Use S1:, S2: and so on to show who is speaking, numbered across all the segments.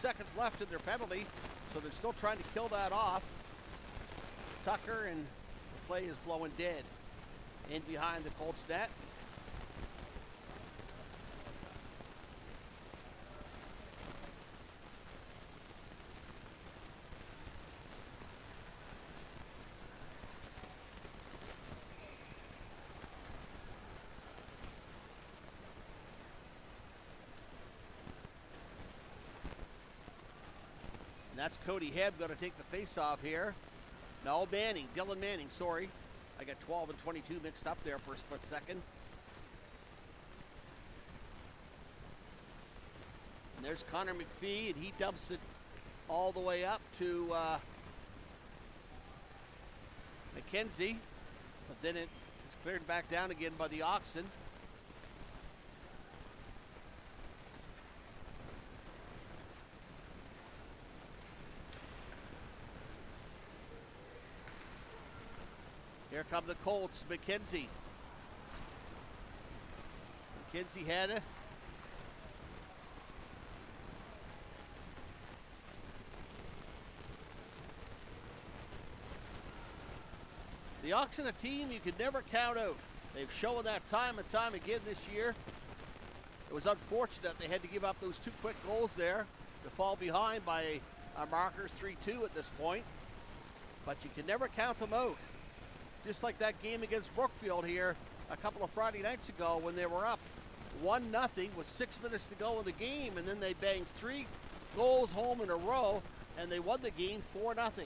S1: seconds left in their penalty, so they're still trying to kill that off. Tucker, and the play is blowing dead. In behind the Colts net. And that's Cody Hebb going to take the face-off here. No, Dylan Manning, sorry. I got 12 and 22 mixed up there for a split second. And there's Connor McPhee, and he dumps it all the way up to McKenzie. But then it's cleared back down again by the Oxen. Here come the Colts, McKenzie. McKenzie had it. The Oxen, a team you could never count out. They've shown that time and time again this year. It was unfortunate they had to give up those 2 quick goals there to fall behind by a marker 3-2 at this point. But you can never count them out. Just like that game against Brookfield here a couple of Friday nights ago when they were up 1-0 with 6 minutes to go in the game, and then they banged 3 goals home in a row, and they won the game 4-0.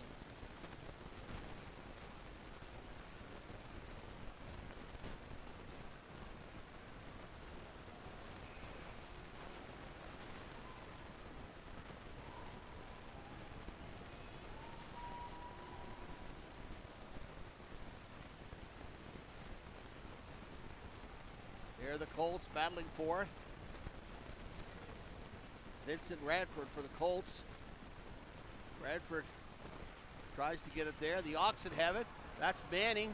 S1: Here are the Colts battling for it. Vincent Radford for the Colts. Radford tries to get it there. The Oxen have it. That's Manning.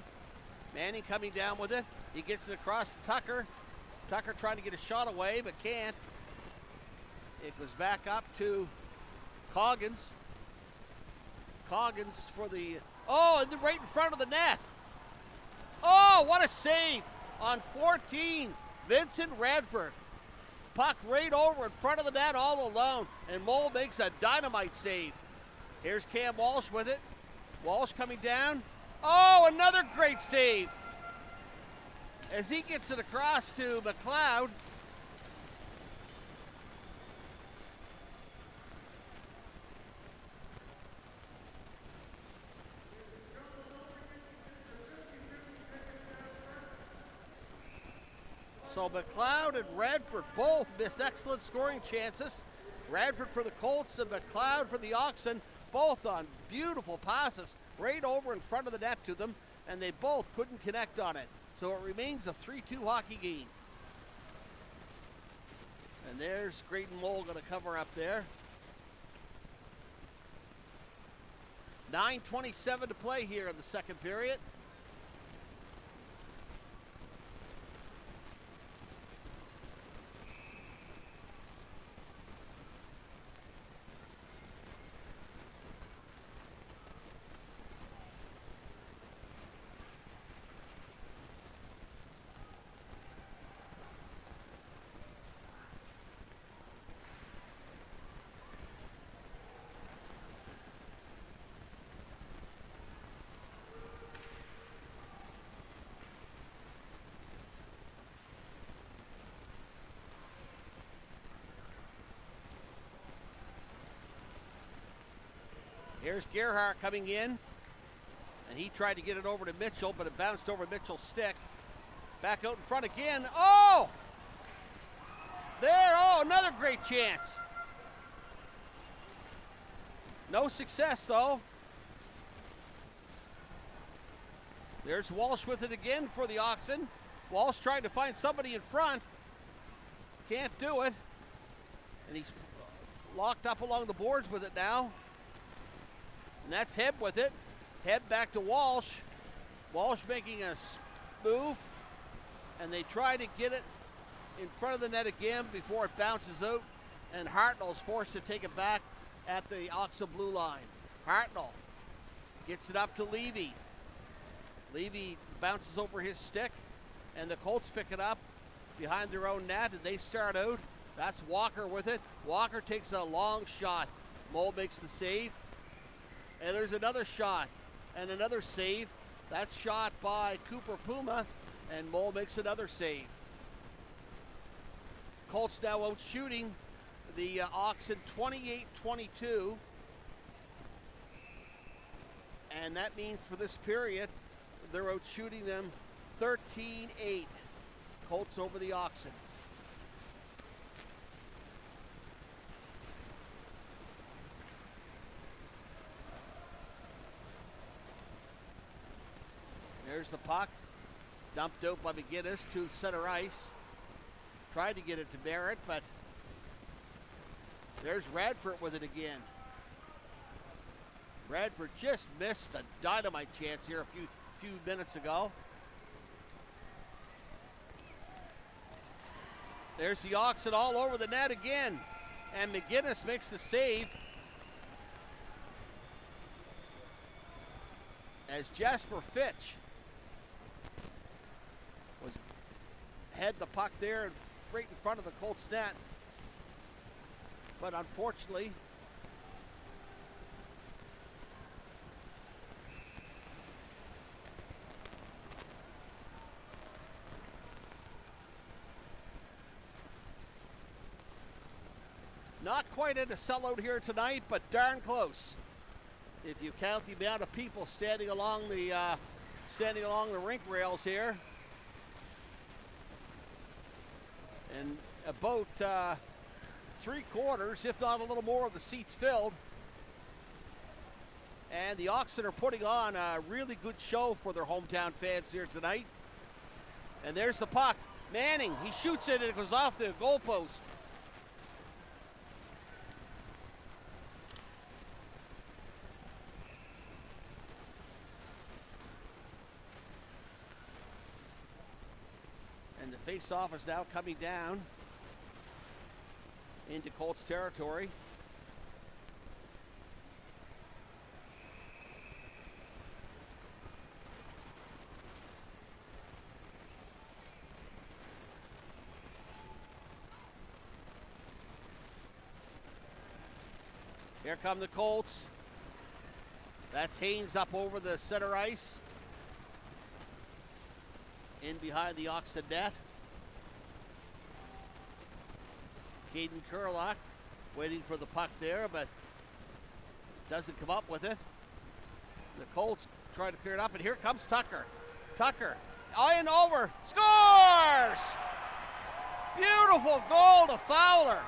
S1: Manning coming down with it. He gets it across to Tucker. Tucker trying to get a shot away, but can't. It goes back up to Coggins. Coggins for the... Oh, and right in front of the net. Oh, what a save on 14. Vincent Radford. Puck right over in front of the net all alone, and Mole makes a dynamite save. Here's Cam Walsh with it. Walsh coming down. Oh, another great save. As he gets it across to McLeod. So McLeod and Radford both miss excellent scoring chances. Radford for the Colts and McLeod for the Oxen, both on beautiful passes right over in front of the net to them, and they both couldn't connect on it. So it remains a 3-2 hockey game. And there's Graydon Mole going to cover up there. 9:27 to play here in the second period. Here's Gerhardt coming in, and he tried to get it over to Mitchell, but it bounced over Mitchell's stick. Back out in front again. Oh! There, oh, another great chance. No success, though. There's Walsh with it again for the Oxen. Walsh trying to find somebody in front. Can't do it. And he's locked up along the boards with it now. And that's Hebb with it. Hebb back to Walsh. Walsh making a move. And they try to get it in front of the net again before it bounces out and Hartnell's forced to take it back at the Oxen blue line. Hartnell gets it up to Levy. Levy bounces over his stick, and the Colts pick it up behind their own net, and they start out. That's Walker with it. Walker takes a long shot. Mole makes the save. And there's another shot and another save. That's shot by Cooper Puma, and Mole makes another save. Colts now out shooting the Oxen 28-22. And that means for this period, they're out shooting them 13-8. Colts over the Oxen. There's the puck, dumped out by McGinnis to center ice. Tried to get it to Barrett, but there's Radford with it again. Radford just missed a dynamite chance here a few minutes ago. There's the Oxen all over the net again, and McGinnis makes the save. As Jasper Fitch had the puck there right in front of the Colts net. But unfortunately, not quite in a sellout here tonight, but darn close. If you count the amount of people standing along the rink rails here. And about 3/4, if not a little more, of the seats filled. And the Oxen are putting on a really good show for their hometown fans here tonight. And there's the puck. Manning, he shoots it and it goes off the goalpost. And the face-off is now coming down into Colts territory. Here come the Colts. That's Haynes up over the center ice. In behind the Oxen net. Caden Kurlock waiting for the puck there, but doesn't come up with it. The Colts try to clear it up, and here comes Tucker. Tucker, in over, scores! Beautiful goal to Fowler.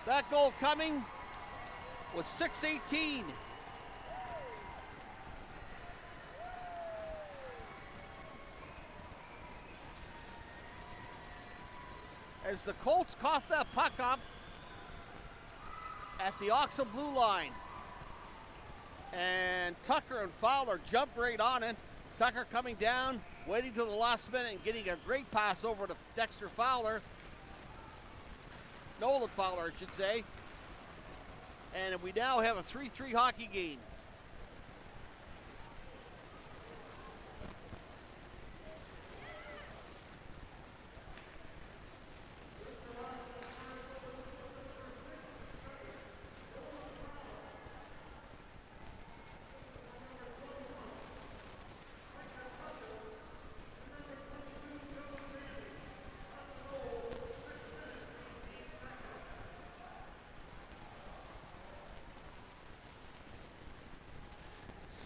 S1: That goal coming with 6:18. As the Colts cough that puck up at the Oxen blue line. And Tucker and Fowler jump right on it. Tucker coming down, waiting till the last minute and getting a great pass over to Dexter Fowler. Nolan Fowler, I should say. And we now have a 3-3 hockey game.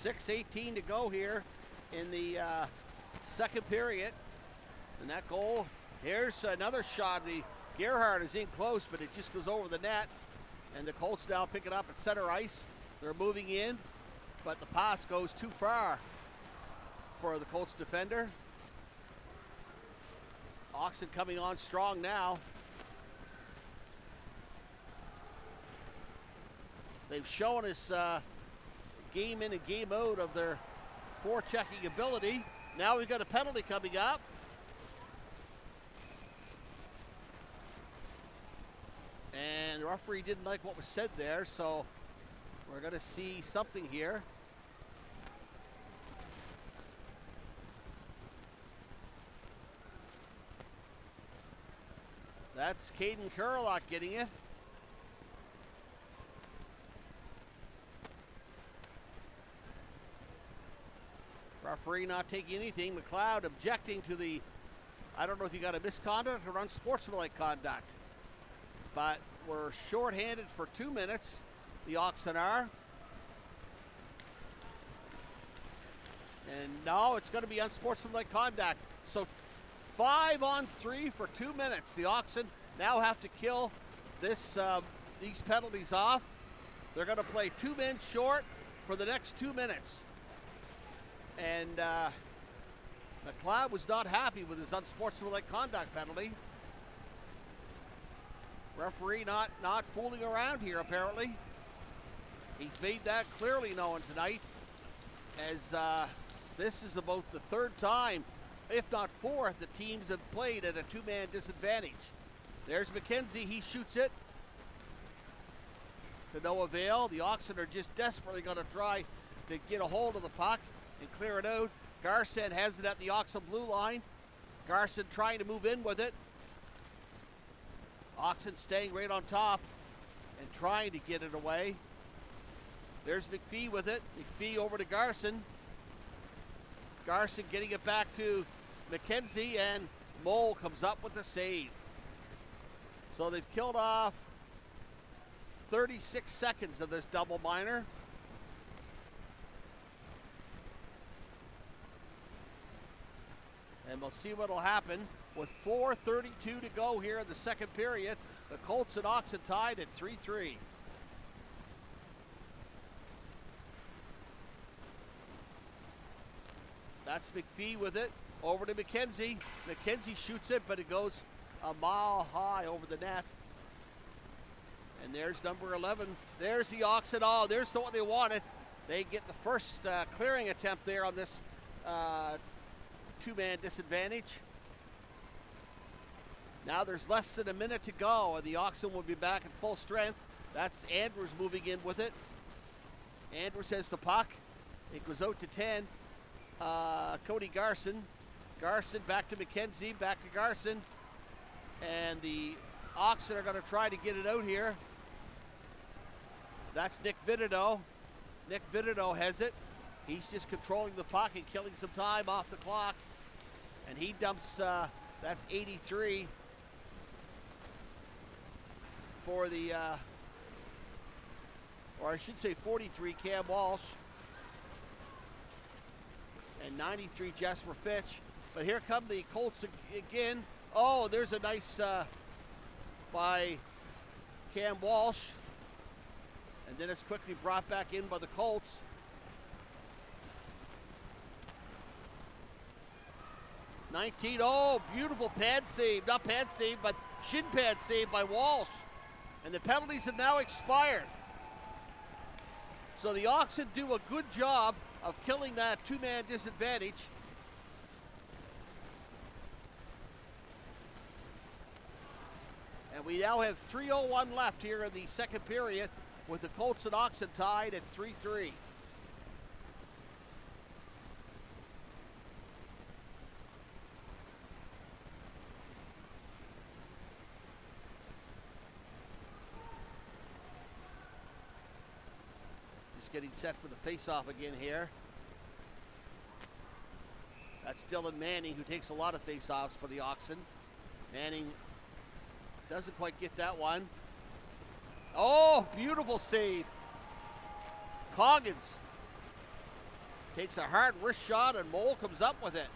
S1: .6:18 to go here in the second period. And that goal, here's another shot. The Gerhard is in close, but it just goes over the net. And the Colts now pick it up at center ice. They're moving in, but the pass goes too far for the Colts defender. Oxen coming on strong now. They've shown us game in and game out of their forechecking ability. Now we've got a penalty coming up. Referee didn't like what was said there, so we're going to see something here. That's Caden Kurlock getting it. Referee not taking anything. McLeod objecting to the, I don't know if you got a misconduct or unsportsmanlike conduct. But we're shorthanded for 2 minutes. The Oxen are. And now it's going to be unsportsmanlike conduct. So 5-on-3 for 2 minutes. The Oxen now have to kill this these penalties off. They're going to play 2 men short for the next 2 minutes. And McLeod was not happy with his unsportsmanlike conduct penalty. Referee not fooling around here, apparently. He's made that clearly known tonight, as this is about the 3rd time, if not 4th, the teams have played at a 2-man disadvantage. There's McKenzie, he shoots it to no avail. The Oxen are just desperately going to try to get a hold of the puck and clear it out. Garson has it at the Oxen blue line. Garson trying to move in with it. Oxen staying right on top and trying to get it away. There's McPhee with it. McPhee over to Garson. Garson getting it back to McKenzie, and Mole comes up with the save. So they've killed off 36 seconds of this double minor. And we'll see what will happen with 4:32 to go here in the second period. The Colts and Oxen tied at 3-3. That's McPhee with it. Over to McKenzie. McKenzie shoots it, but it goes a mile high over the net. And there's number 11. There's the Oxen. Oh, there's the one they wanted. They get the first clearing attempt there on this 2-man disadvantage. Now there's less than a minute to go, and the Oxen will be back at full strength. That's Andrews moving in with it. Andrews has the puck. It goes out to 10. Cody Garson. Garson back to McKenzie, back to Garson. And the Oxen are going to try to get it out here. That's Nick Vitito. Nick Vitito has it. He's just controlling the puck and killing some time off the clock. And he dumps, that's 83 for the, or I should say 43, Cam Walsh. And 93, Jasper Fitch. But here come the Colts again. Oh, there's a nice by Cam Walsh. And then it's quickly brought back in by the Colts. Oh, beautiful pad save. Not pad save, but shin pad save by Walsh. And the penalties have now expired. So the Oxen do a good job of killing that 2-man disadvantage. And we now have 3:01 left here in the second period, with the Colts and Oxen tied at 3-3. Just getting set for the face-off again here. That's Dylan Manning, who takes a lot of face-offs for the Oxen. Manning doesn't quite get that one. Oh, beautiful save. Coggins takes a hard wrist shot, and Mole comes up with it.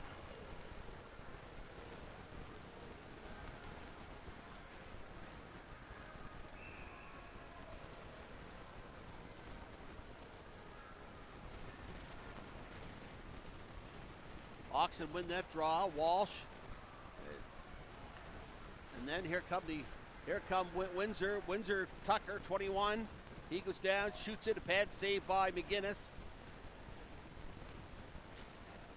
S1: Oxen win that draw. Walsh. And then here come Windsor. Windsor Tucker, 21. He goes down, shoots it. A pad save by McGinnis.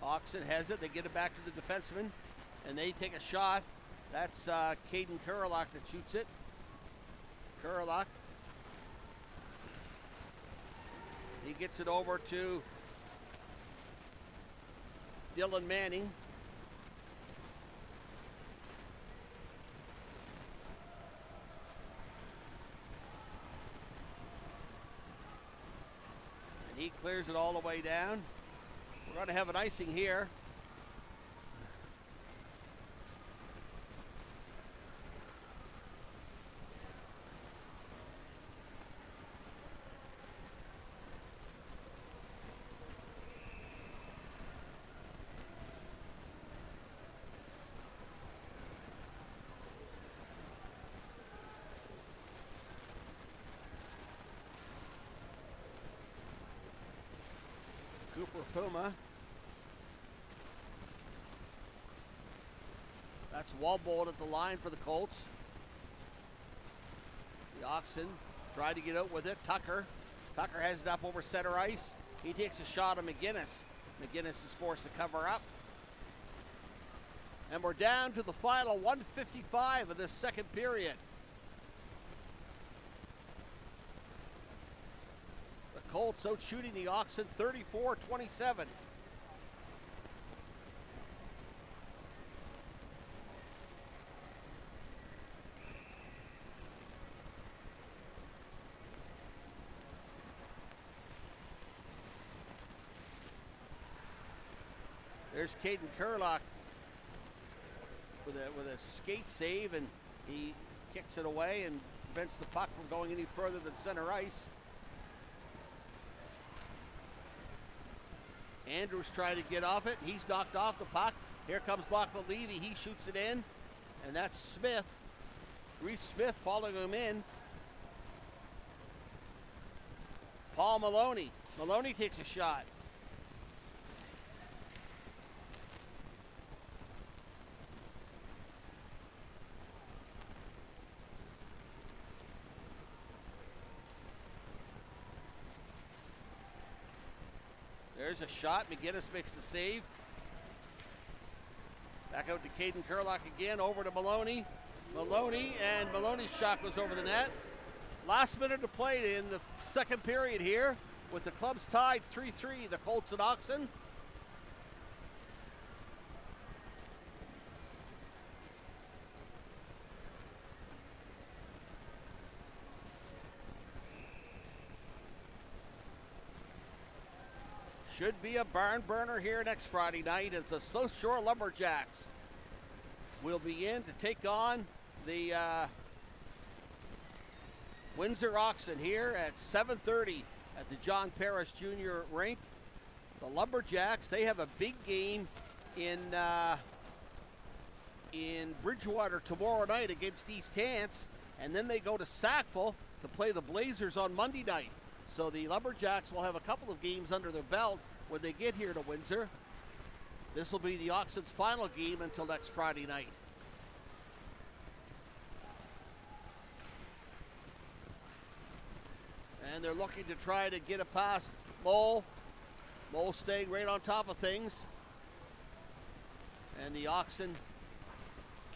S1: Oxen has it. They get it back to the defenseman, and they take a shot. That's Caden Kurlock that shoots it. Kurlock Kurlock. He gets it over to Dylan Manning. And he clears it all the way down. We're going to have an icing here. Cooper Puma. That's Walbold at the line for the Colts. The Oxen tried to get out with it. Tucker has it up over center ice. He takes a shot at McGinnis. McGinnis is forced to cover up. And we're down to the final 1:55 of this second period. The Colts out shooting the Oxen 34-27. There's Caden Kurlock with a skate save, and he kicks it away and prevents the puck from going any further than center ice. Andrews trying to get off it. He's knocked off the puck. Here comes Lachlan Levy. He shoots it in, and that's Smith. Reese Smith following him in. Paul Maloney. Maloney takes a shot. There's a shot. McGinnis makes the save. Back out to Caden Kurlock again. Over to Maloney. Maloney's shot goes over the net. Last minute to play in the second period here, with the clubs tied 3-3, the Colts and Oxen. Should be a barn burner here next Friday night as the South Shore Lumberjacks will be in to take on the Windsor Oxen here at 7:30 at the John Parrish Jr. rink. The Lumberjacks, they have a big game in Bridgewater tomorrow night against East Hants, and then they go to Sackville to play the Blazers on Monday night. So the Lumberjacks will have a couple of games under their belt when they get here to Windsor. This will be the Oxen's final game until next Friday night. And they're looking to try to get it past Mole. Mole staying right on top of things. And the Oxen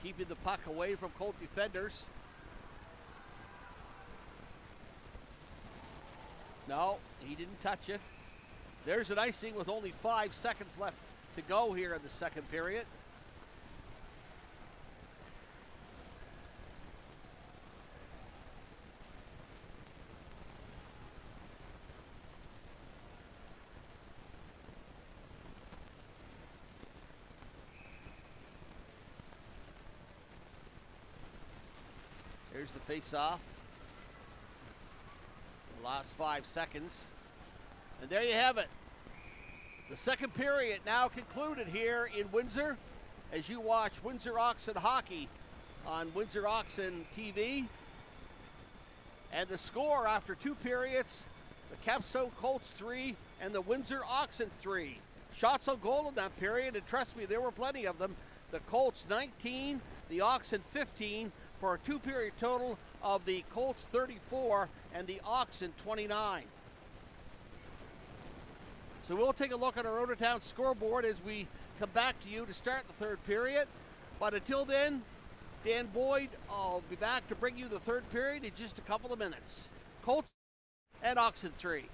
S1: keeping the puck away from Colt defenders. No, he didn't touch it. There's an icing with only 5 seconds left to go here in the second period. Here's the face-off. The last 5 seconds. And there you have it. The second period now concluded here in Windsor as you watch Windsor Oxen hockey on Windsor Oxen TV. And the score after 2 periods, the Capstone Colts 3 and the Windsor Oxen 3. Shots on goal in that period, and trust me, there were plenty of them. The Colts 19, the Oxen 15, for a 2-period total of the Colts 34 and the Oxen 29. So we'll take a look at our Outertown scoreboard as we come back to you to start the third period. But until then, Dan Boyd, I'll be back to bring you the third period in just a couple of minutes. Colts at Oxen 3.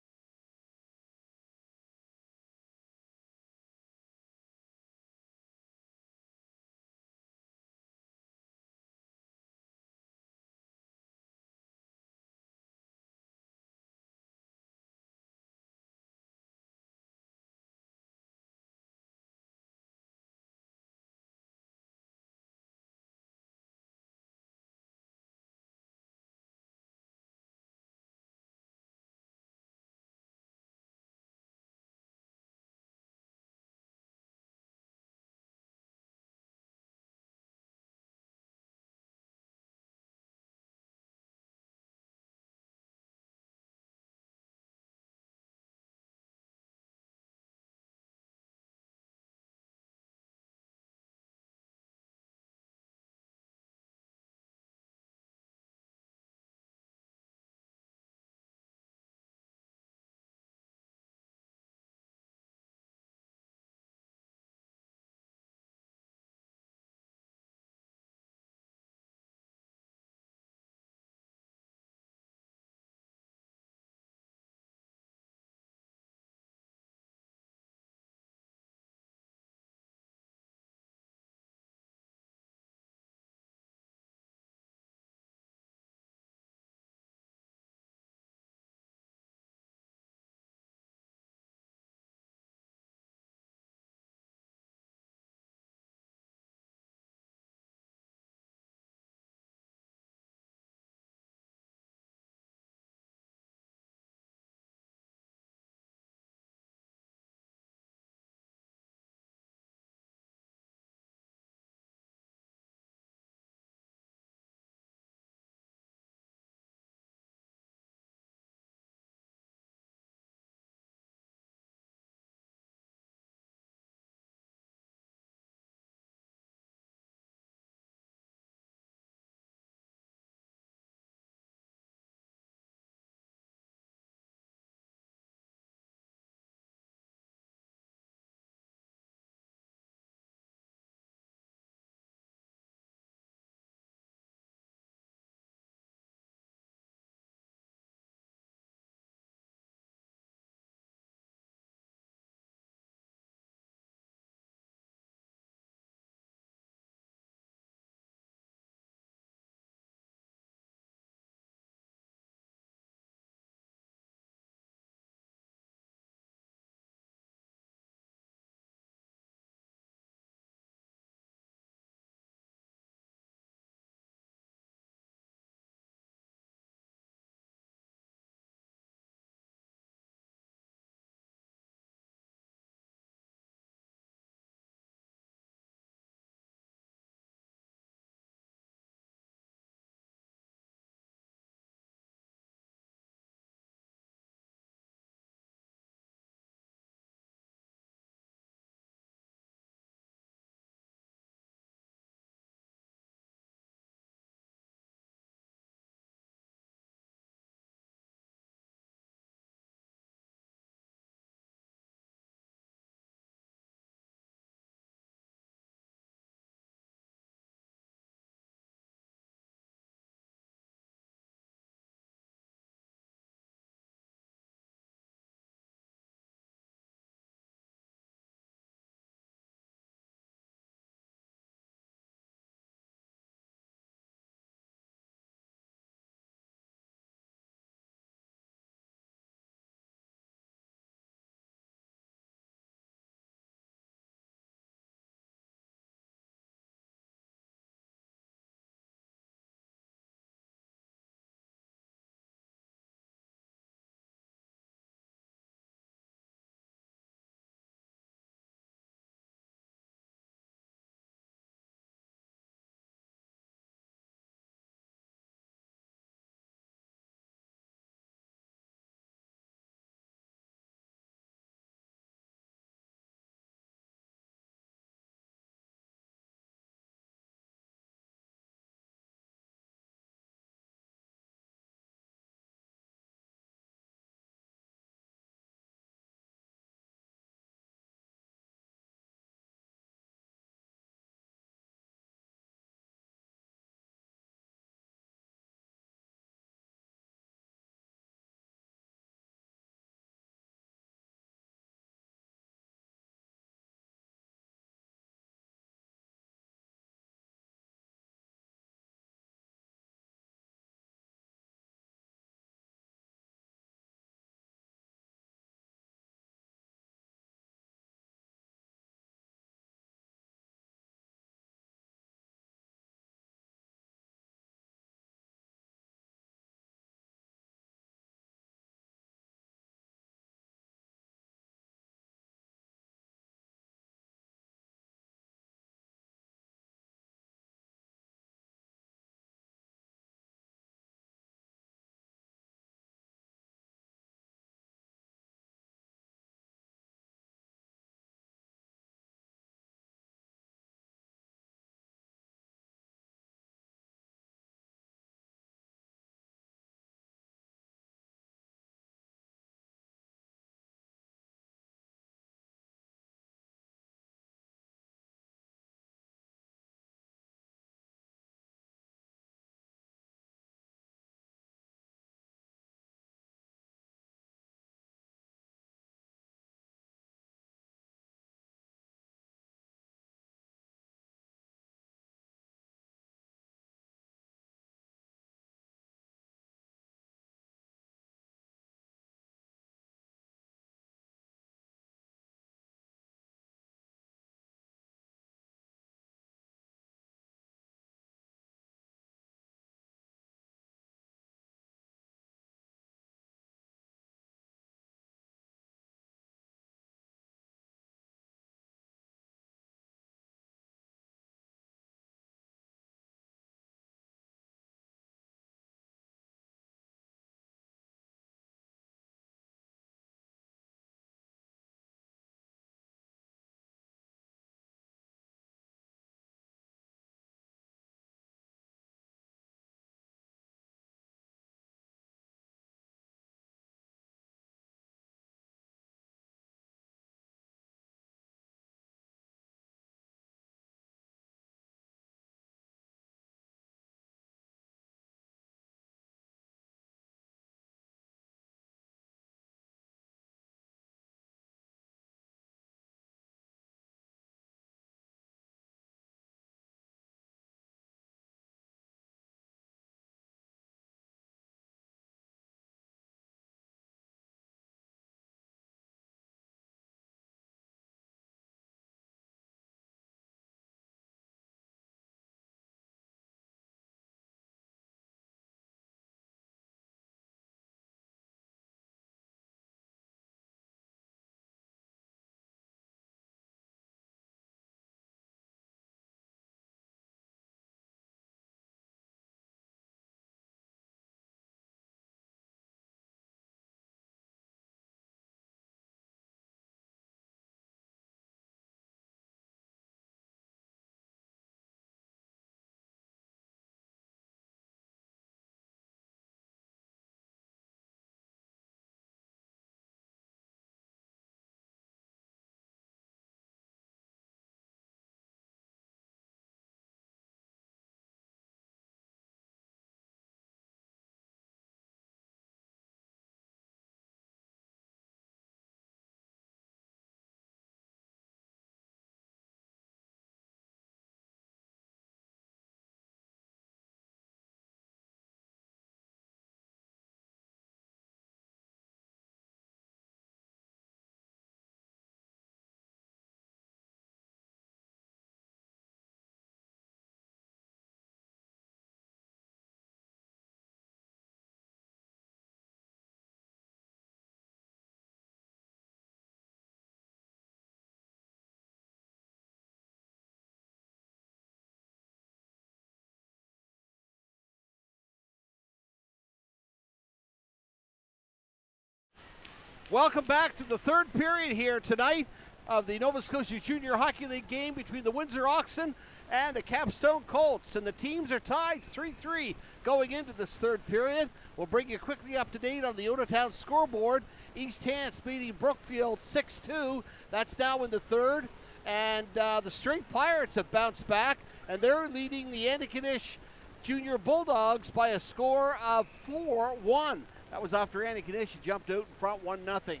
S1: Welcome back to the third period here tonight of the Nova Scotia Junior Hockey League game between the Windsor Oxen and the Capstone Colts. And the teams are tied 3-3 going into this third period. We'll bring you quickly up to date on the Odotown scoreboard. East Hants leading Brookfield 6-2. That's now in the third. And the String Pirates have bounced back, and they're leading the Antigonish Junior Bulldogs by a score of 4-1. That was after Antigonish jumped out in front 1-0.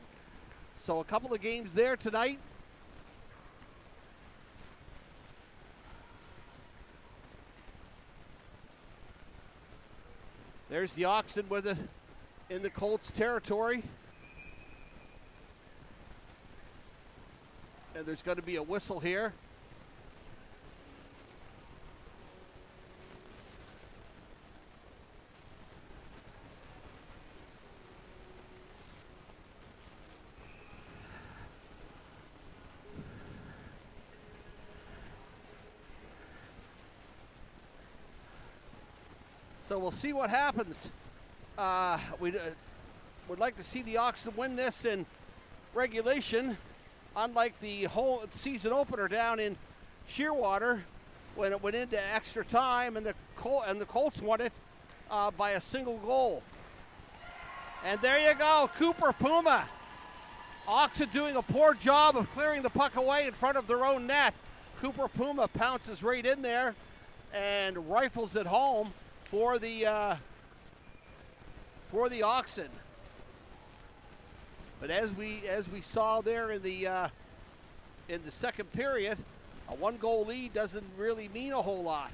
S1: So a couple of games there tonight. There's the Oxen with it in the Colts territory. And there's going to be a whistle here. So we'll see what happens. We would like to see the Oxen win this in regulation, unlike the whole season opener down in Shearwater when it went into extra time and the Colts won it by a single goal. And there you go, Cooper Puma. Oxen doing a poor job of clearing the puck away in front of their own net. Cooper Puma pounces right in there and rifles it home for the Oxen. But as we saw there in the second period, a one-goal lead doesn't really mean a whole lot.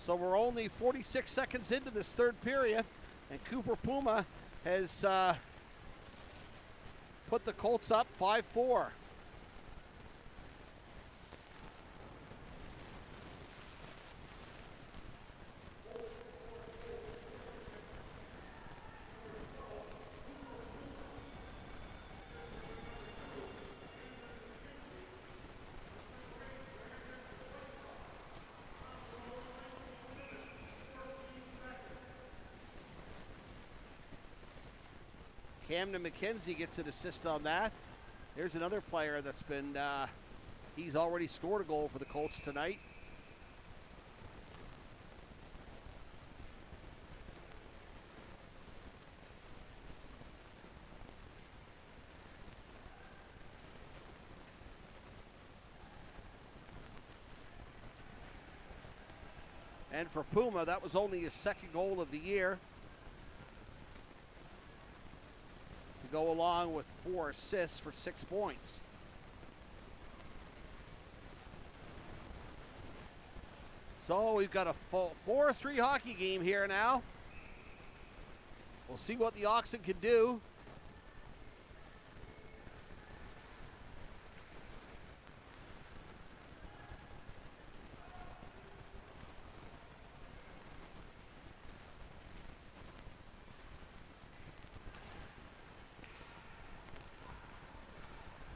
S1: So we're only 46 seconds into this third period, and Cooper Puma has put the Colts up 5-4. Camden McKenzie gets an assist on that. There's another player that's been, he's already scored a goal for the Colts tonight. And for Puma, that was only his second goal of the year. Go along with 4 assists for 6 points. So we've got a full 4-3 hockey game here now. We'll see what the Oxen can do.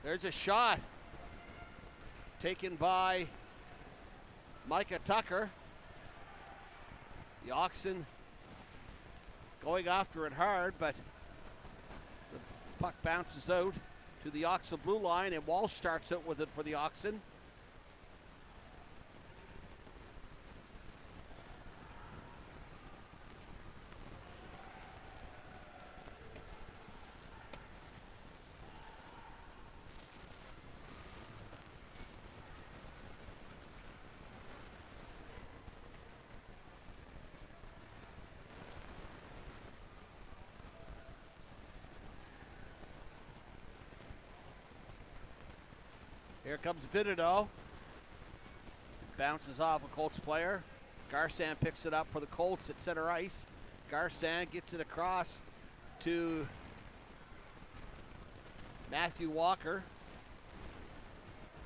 S1: There's a shot taken by Micah Tucker. The Oxen going after it hard, but the puck bounces out to the Oxen blue line, and Walsh starts out with it for the Oxen. Here comes Vidido. Bounces off a Colts player. Garsan picks it up for the Colts at center ice. Garsan gets it across to Matthew Walker.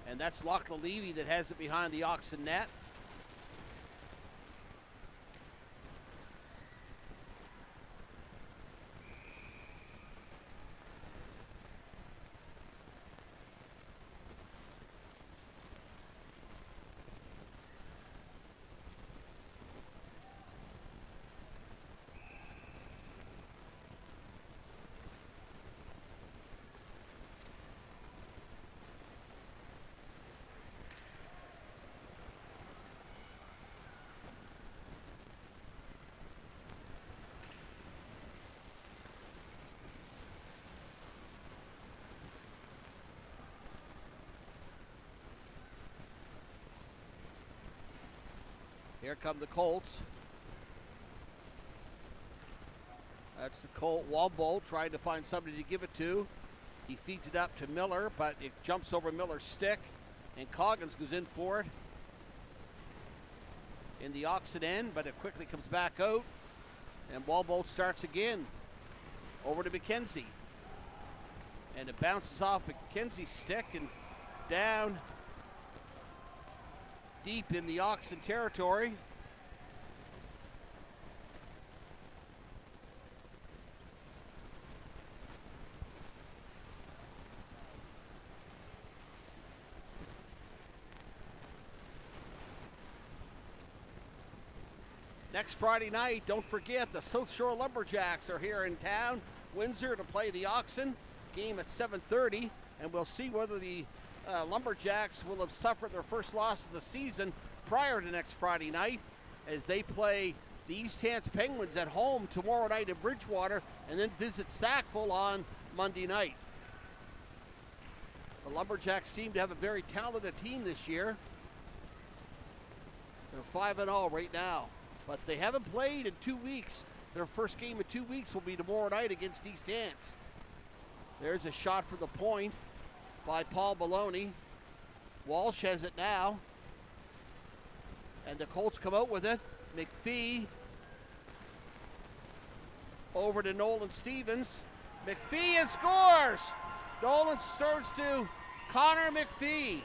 S1: And that's Lachlan Levy that has it behind the Oxen net. Here come the Colts. That's the Colt Wombolt trying to find somebody to give it to. He feeds it up to Miller, but it jumps over Miller's stick, and Coggins goes in for it in the Oxen end, but it quickly comes back out, and Wombolt starts again over to McKenzie. And it bounces off McKenzie's stick and down deep in the Oxen territory. Next Friday night, don't forget, the South Shore Lumberjacks are here in town, Windsor, to play the Oxen. Game at 7:30, and we'll see whether the Lumberjacks will have suffered their first loss of the season prior to next Friday night, as they play the East Hants Penguins at home tomorrow night in Bridgewater, and then visit Sackville on Monday night. The Lumberjacks seem to have a very talented team this year. They're 5-0 right now, but they haven't played in 2 weeks. Their first game in 2 weeks will be tomorrow night against East Hants. There's a shot for the point by Paul Maloney. Walsh has it now, and the Colts come out with it. McPhee over to Nolan Stevens. McPhee, and scores! Nolan starts to Connor McPhee.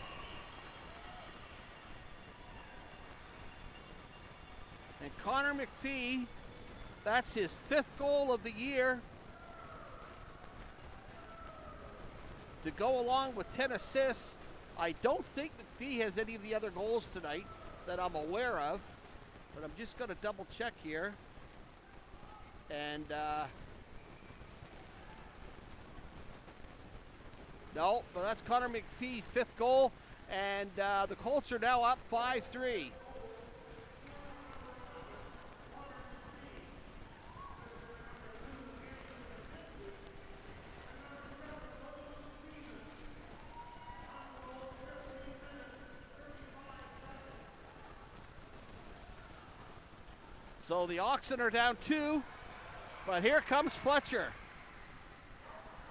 S1: And Connor McPhee, that's his 5th goal of the year, to go along with 10 assists. I don't think McPhee has any of the other goals tonight that I'm aware of, but I'm just going to double check here. And no, but that's Connor McPhee's 5th goal, and the Colts are now up 5-3. So the Oxen are down 2, but here comes Fletcher.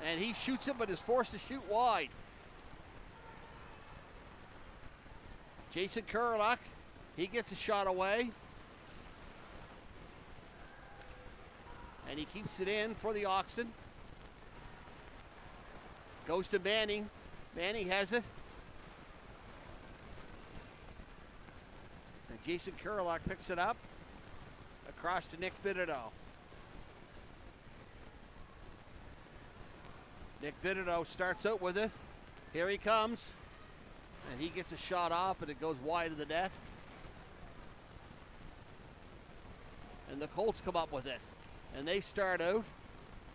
S1: And he shoots it, but is forced to shoot wide. Jason Kurlock, he gets a shot away. And he keeps it in for the Oxen. Goes to Manning. Manning has it. And Jason Kurlock picks it up. Across to Nick Vitito. Nick Vitito starts out with it. Here he comes. And he gets a shot off, and it goes wide of the net. And the Colts come up with it. And they start out.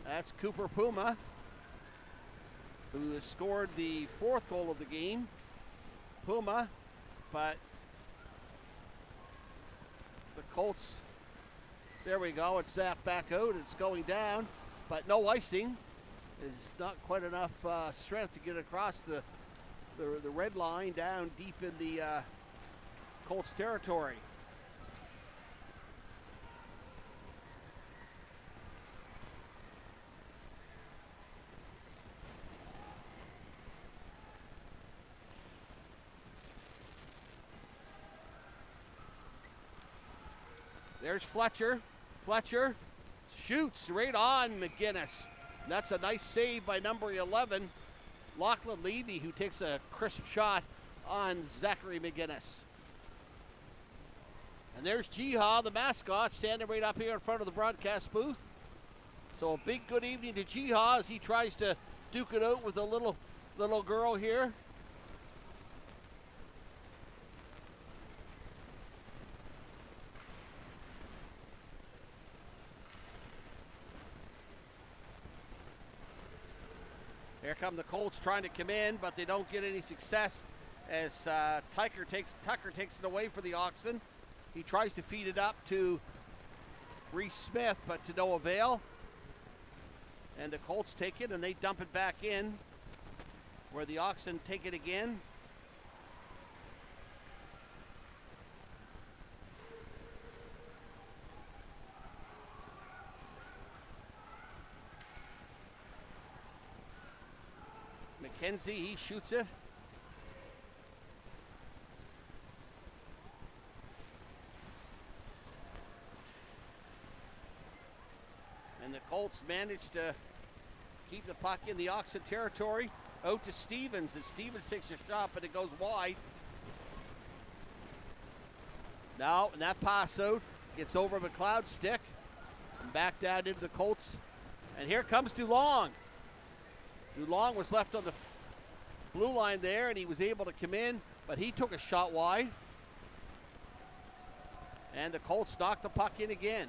S1: That's Cooper Puma, who has scored the 4th goal of the game. Puma, but the Colts, there we go, it's zapped back out, it's going down, but no icing. It's not quite enough strength to get across the red line down deep in the Colts territory. There's Fletcher. Fletcher shoots right on McGinnis. That's a nice save by number 11, Lachlan Levy, who takes a crisp shot on Zachary McGinnis. And there's Jiha, the mascot, standing right up here in front of the broadcast booth. So a big good evening to Jiha as he tries to duke it out with a little girl here. Here come the Colts trying to come in, but they don't get any success as Tucker takes it away for the Oxen. He tries to feed it up to Reese Smith, but to no avail. And the Colts take it and they dump it back in, where the Oxen take it again. McKenzie, he shoots it. And the Colts managed to keep the puck in the Oxen territory. Out to Stevens, and Stevens takes a shot, but it goes wide. Now, and that pass out gets over McLeod's stick and back down into the Colts. And here comes DeLong. DeLong was left on the blue line there, and he was able to come in, but he took a shot wide. And the Colts knocked the puck in again.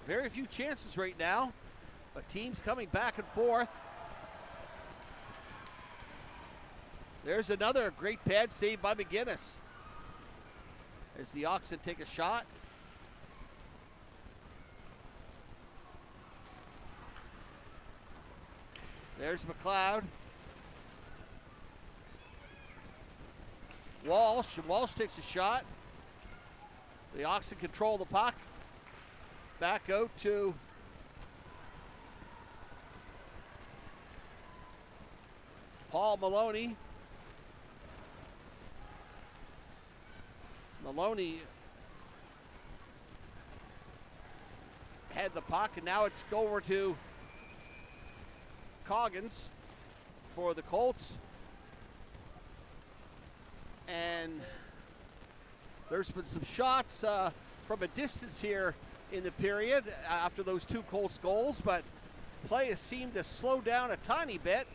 S1: Very few chances right now, but teams coming back and forth. There's another great pad save by McGinnis as the Oxen take a shot. There's McLeod. Walsh takes a shot. The Oxen control the puck. Back out to Paul Maloney. Maloney had the puck, and now it's over to Coggins for the Colts. And there's been some shots from a distance here in the period after those two Colts goals, but play has seemed to slow down a tiny bit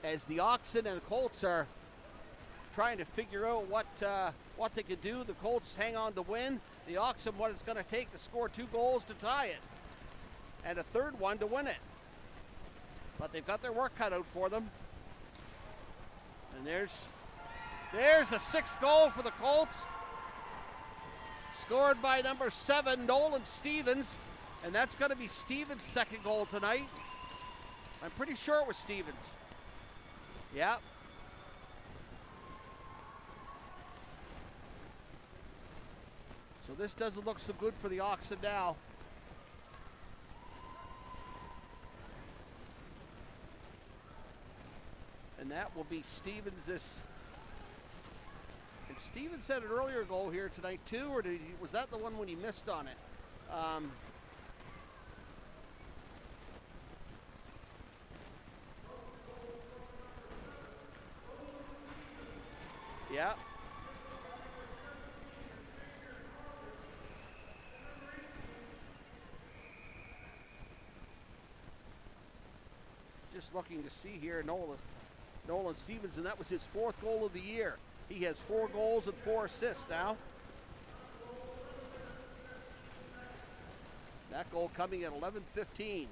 S1: as the Oxen and the Colts are trying to figure out what they can do. The Colts hang on to win. The Oxen, what it's going to take to score 2 goals to tie it, and a third one to win it. But they've got their work cut out for them. And there's a 6th goal for the Colts, scored by number 7, Nolan Stevens, and that's going to be Stevens' 2nd goal tonight. I'm pretty sure it was Stevens. Yeah. So this doesn't look so good for the Oxen now. And that will be Stevens' And Stevens had an earlier goal here tonight too, or was that the one when he missed on it? Yeah. Just looking to see here, Nolan Stevens, and that was his 4th goal of the year. He has 4 goals and 4 assists now. That goal coming at 11:15.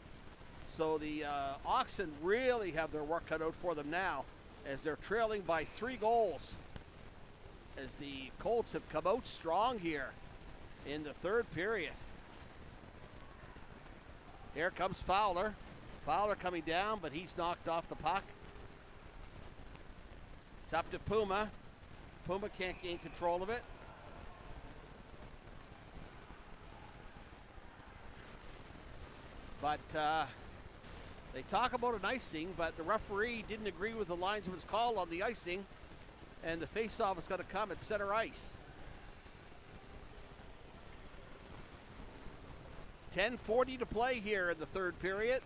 S1: So the Oxen really have their work cut out for them now, as they're trailing by 3 goals. As the Colts have come out strong here in the 3rd period. Here comes Fowler. Fowler coming down, but he's knocked off the puck. It's up to Puma. Puma can't gain control of it. But they talk about an icing, but the referee didn't agree with the linesman's call on the icing, and the faceoff is going to come at center ice. 10:40 to play here in the 3rd period.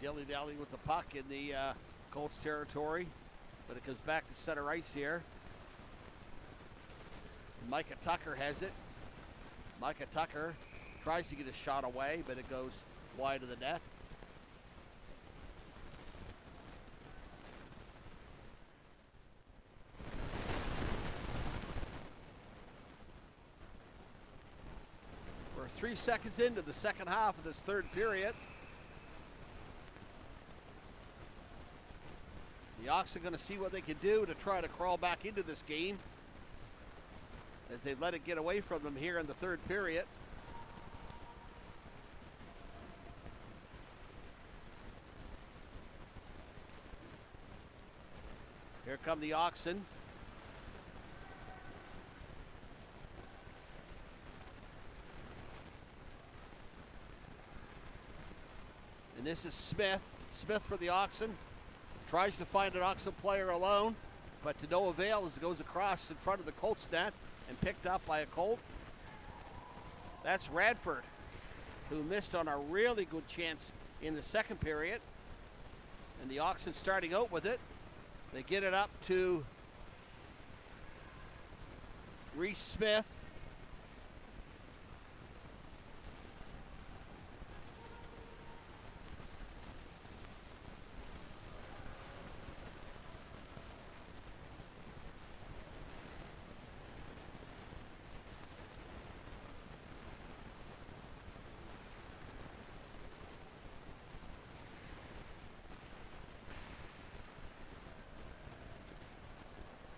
S1: Dilly-dally with the puck in the Colts territory, but it goes back to center ice here. Micah Tucker has it. Micah Tucker tries to get a shot away, but it goes wide of the net. 3 seconds into the second half of this third period. The Oxen are going to see what they can do to try to crawl back into this game as they let it get away from them here in the third period. Here come the Oxen. And this is Smith. Smith for the Oxen. Tries to find an Oxen player alone, but to no avail as it goes across in front of the Colts net and picked up by a Colt. That's Radford, who missed on a really good chance in the second period. And the Oxen starting out with it. They get it up to Reese Smith.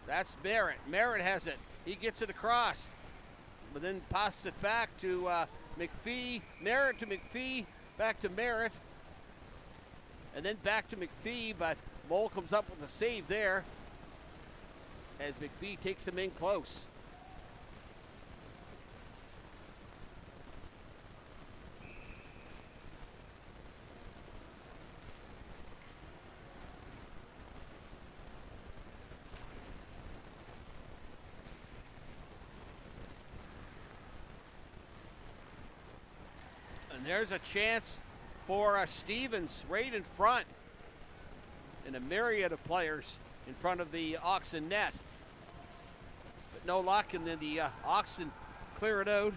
S1: That's Merritt. Merritt has it. He gets it across, but then passes it back to McPhee. Merritt to McPhee, back to Merritt, and then back to McPhee, but Mole comes up with a save there as McPhee takes him in close. And there's a chance for Stevens right in front, and a myriad of players in front of the Oxen net. But no luck, and then the Oxen clear it out.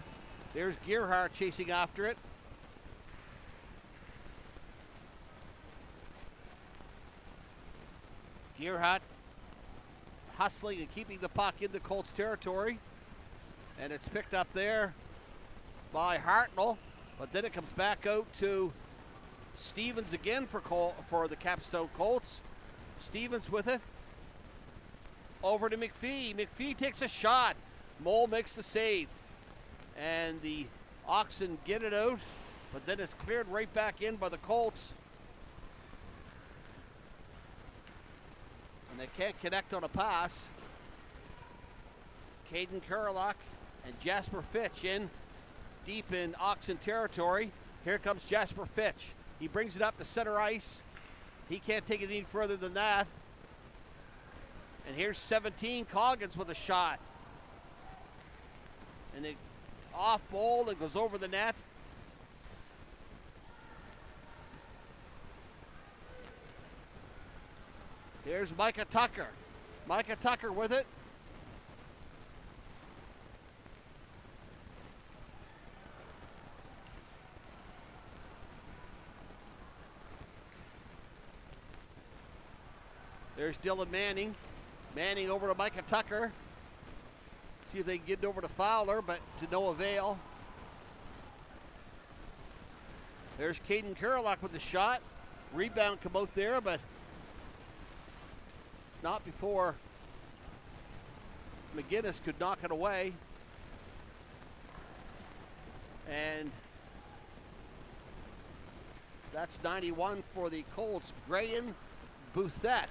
S1: There's Gearhart chasing after it. Gearhart hustling and keeping the puck in the Colts territory. And it's picked up there by Hartnell. But then it comes back out to Stevens again for the Capstone Colts. Stevens with it. Over to McPhee. McPhee takes a shot. Mole makes the save. And the Oxen get it out. But then it's cleared right back in by the Colts. And they can't connect on a pass. Caden Kurlock and Jasper Fitch in deep in Oxen territory. Here comes Jasper Fitch. He brings it up to center ice. He can't take it any further than that. And here's 17, Coggins with a shot. And it off ball and goes over the net. Here's Micah Tucker. Micah Tucker with it. There's Dylan Manning. Manning over to Micah Tucker. See if they can get it over to Fowler, but to no avail. There's Caden Kurlock with the shot. Rebound come out there, but not before McGinnis could knock it away. And that's 91 for the Colts. Grayan Bouthette.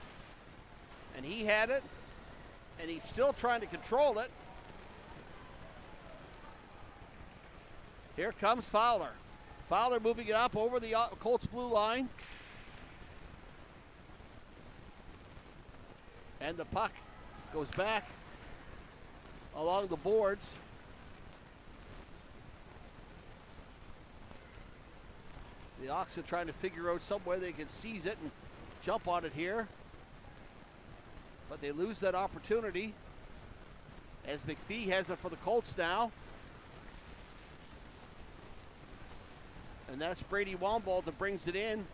S1: And he had it, and he's still trying to control it. Here comes Fowler. Fowler moving it up over the Colts blue line. And the puck goes back along the boards. The Oxen trying to figure out some way they can seize it and jump on it here. But they lose that opportunity as McPhee has it for the Colts now. And that's Brady Womble that brings it in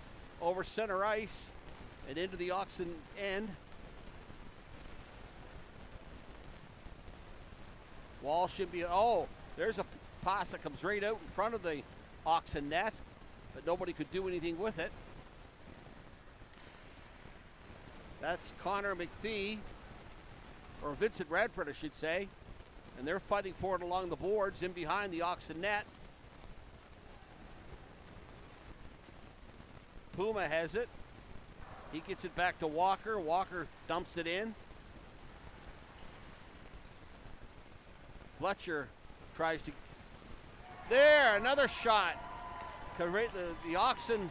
S1: over center ice and into the Oxen end. Wall should be, oh, there's a pass that comes right out in front of the Oxen net, but nobody could do anything with it. That's Connor McPhee, or Vincent Radford, I should say. And they're fighting for it along the boards in behind the Oxen net. Puma has it. He gets it back to Walker. Walker dumps it in. Fletcher tries to... There, another shot. The Oxen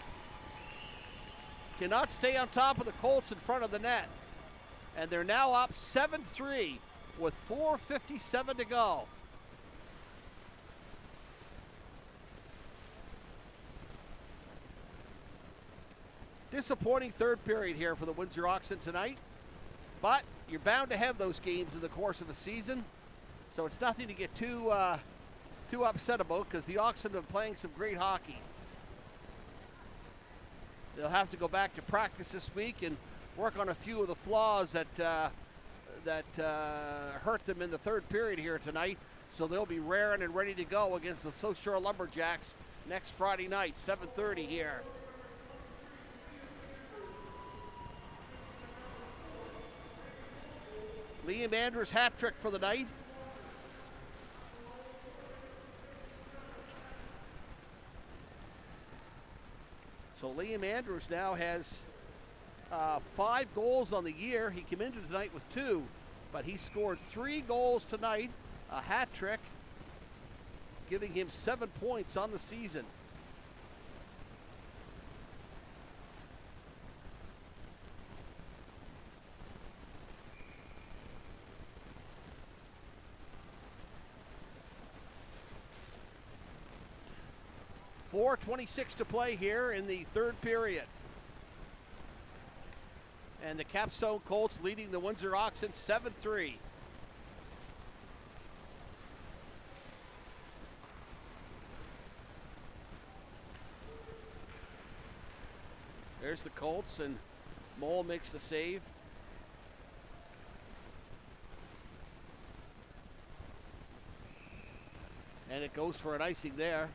S1: cannot stay on top of the Colts in front of the net. And they're now up 7-3 with 4:57 to go. Disappointing third period here for the Windsor Oxen tonight. But you're bound to have those games in the course of a season. So it's nothing to get too upset about, because the Oxen have been playing some great hockey. They'll have to go back to practice this week and work on a few of the flaws that hurt them in the third period here tonight. So they'll be raring and ready to go against the South Shore Lumberjacks next Friday night, 7:30 here. Liam Andrews' hat trick for the night. So Liam Andrews now has 5 goals on the year. He came into tonight with 2, but he scored 3 goals tonight, a hat trick, giving him 7 points on the season. .426 to play here in the third period. And the Capstone Colts leading the Windsor Oxen 7-3. There's the Colts, and Mole makes the save. And it goes for an icing there.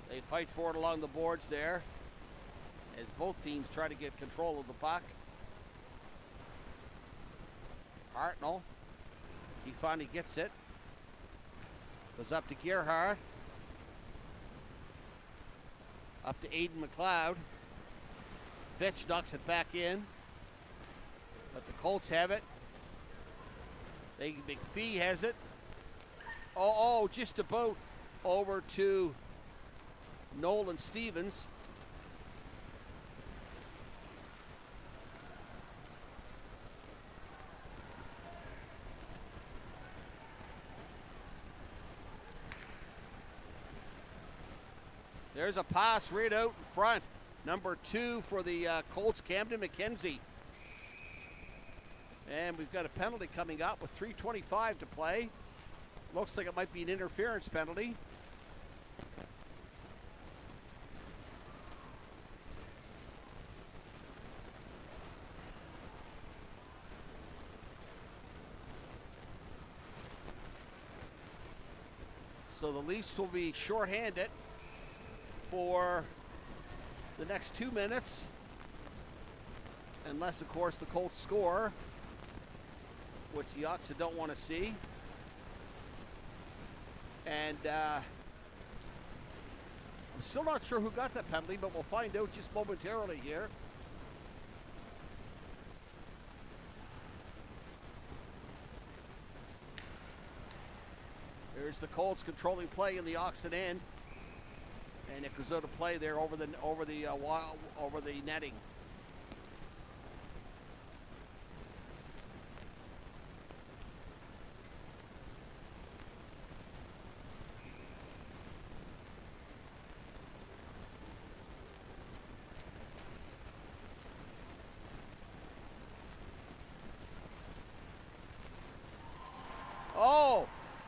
S1: They fight for it along the boards there as both teams try to get control of the puck. Hartnell, he finally gets it. Goes up to Gerhardt. Up to Aiden McLeod. Fitch knocks it back in. But the Colts have it. McPhee has it. Oh, just about over to Nolan Stevens. There's a pass right out in front. Number 2 for the Colts, Camden McKenzie. And we've got a penalty coming up with 3:25 to play. Looks like it might be an interference penalty. So the Leafs will be shorthanded for the next 2 minutes, unless, of course, the Colts score, which the Oxen don't want to see. And I'm still not sure who got that penalty, but we'll find out just momentarily here. There's the Colts controlling play in the Oxen end, and it goes out of play there over the netting.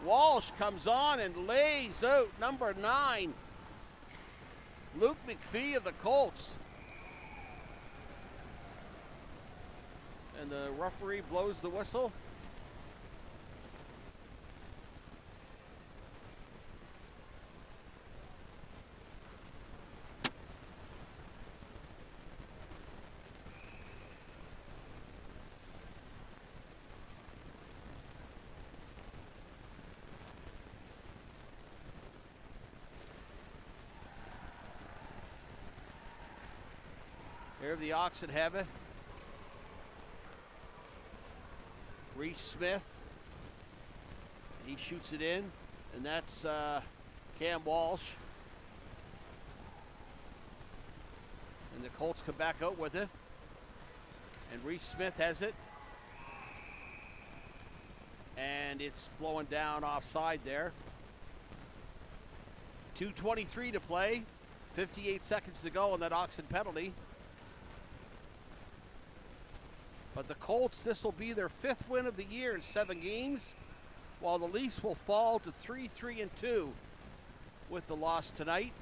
S1: Walsh comes on and lays out number 9, Luke McPhee of the Colts. And the referee blows the whistle. Here the Oxen have it. Reese Smith, he shoots it in, and that's Cam Walsh. And the Colts come back out with it. And Reese Smith has it. And it's blowing down offside there. 2:23 to play, 58 seconds to go on that Oxen penalty. But the Colts, this will be their 5th win of the year in 7 games, while the Leafs will fall to 3-3-2 with the loss tonight.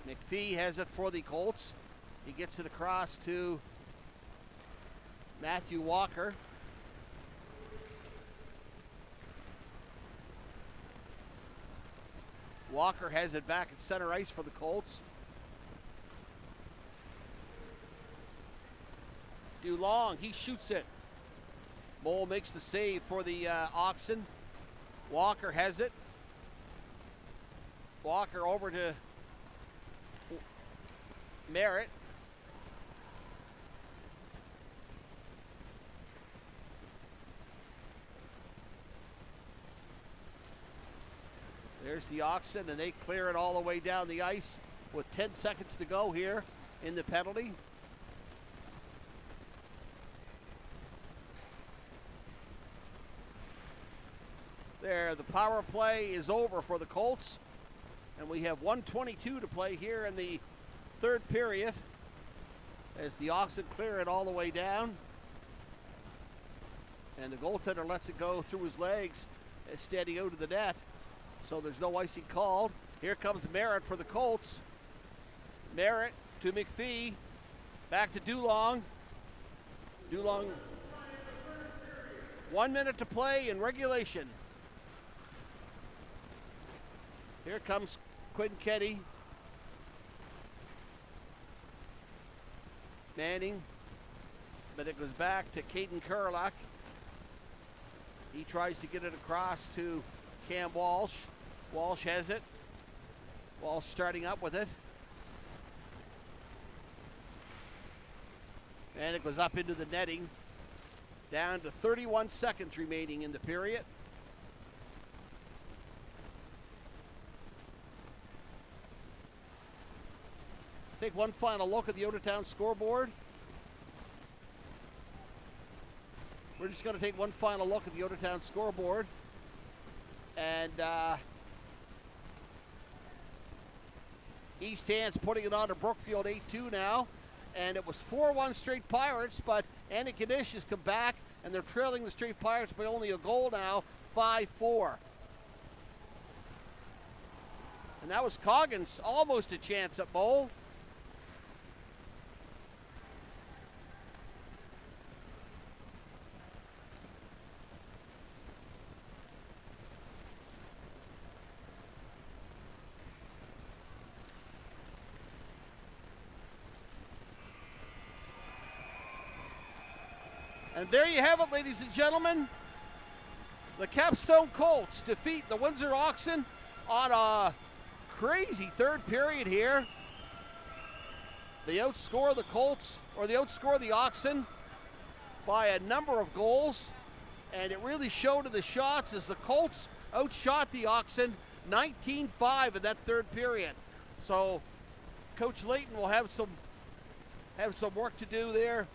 S1: McPhee has it for the Colts. He gets it across to Matthew Walker. Walker has it back at center ice for the Colts. Dulong, he shoots it. Mole makes the save for the Oxen. Walker has it. Walker over to Merritt. There's the Oxen, and they clear it all the way down the ice with 10 seconds to go here in the penalty. There, the power play is over for the Colts, and we have 1:22 to play here in the 3rd period as the Oxen clear it all the way down. And the goaltender lets it go through his legs, standing out of the net, so there's no icing called. Here comes Merritt for the Colts. Merritt to McPhee, back to Dulong. Dulong, 1 minute to play in regulation. Here comes Quinn Keddy. Manning, but it goes back to Caden Kurlak. He tries to get it across to Cam Walsh. Walsh has it. Walsh starting up with it. And it goes up into the netting. Down to 31 seconds remaining in the period. Take one final look at the Out-of-Town scoreboard. We're just going to take one final look at the Out-of-Town scoreboard. And East Hand's putting it on to Brookfield 8-2 now. And it was 4-1 straight Pirates, but Antigonish has come back, and they're trailing the straight Pirates by only a goal now, 5-4. And that was Coggins, almost a chance at Bowl. And there you have it, ladies and gentlemen. The Capstone Colts defeat the Windsor Oxen on a crazy 3rd period here. They outscore the Colts, or they outscore the Oxen by a number of goals. And it really showed in the shots as the Colts outshot the Oxen 19-5 in that 3rd period. So Coach Layton will have some work to do there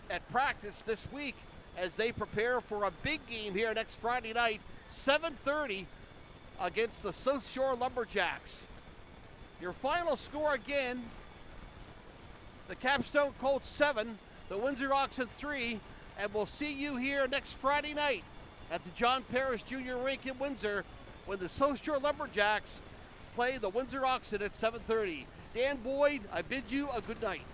S1: at practice this week as they prepare for a big game here next Friday night, 7:30 against the South Shore Lumberjacks. Your final score again, the Capstone Colts 7, the Windsor Oxen 3. and we'll see you here next Friday night at the John Parrish Jr. Rink in Windsor when the South Shore Lumberjacks play the Windsor Oxen at 7:30. Dan Boyd, I bid you a good night.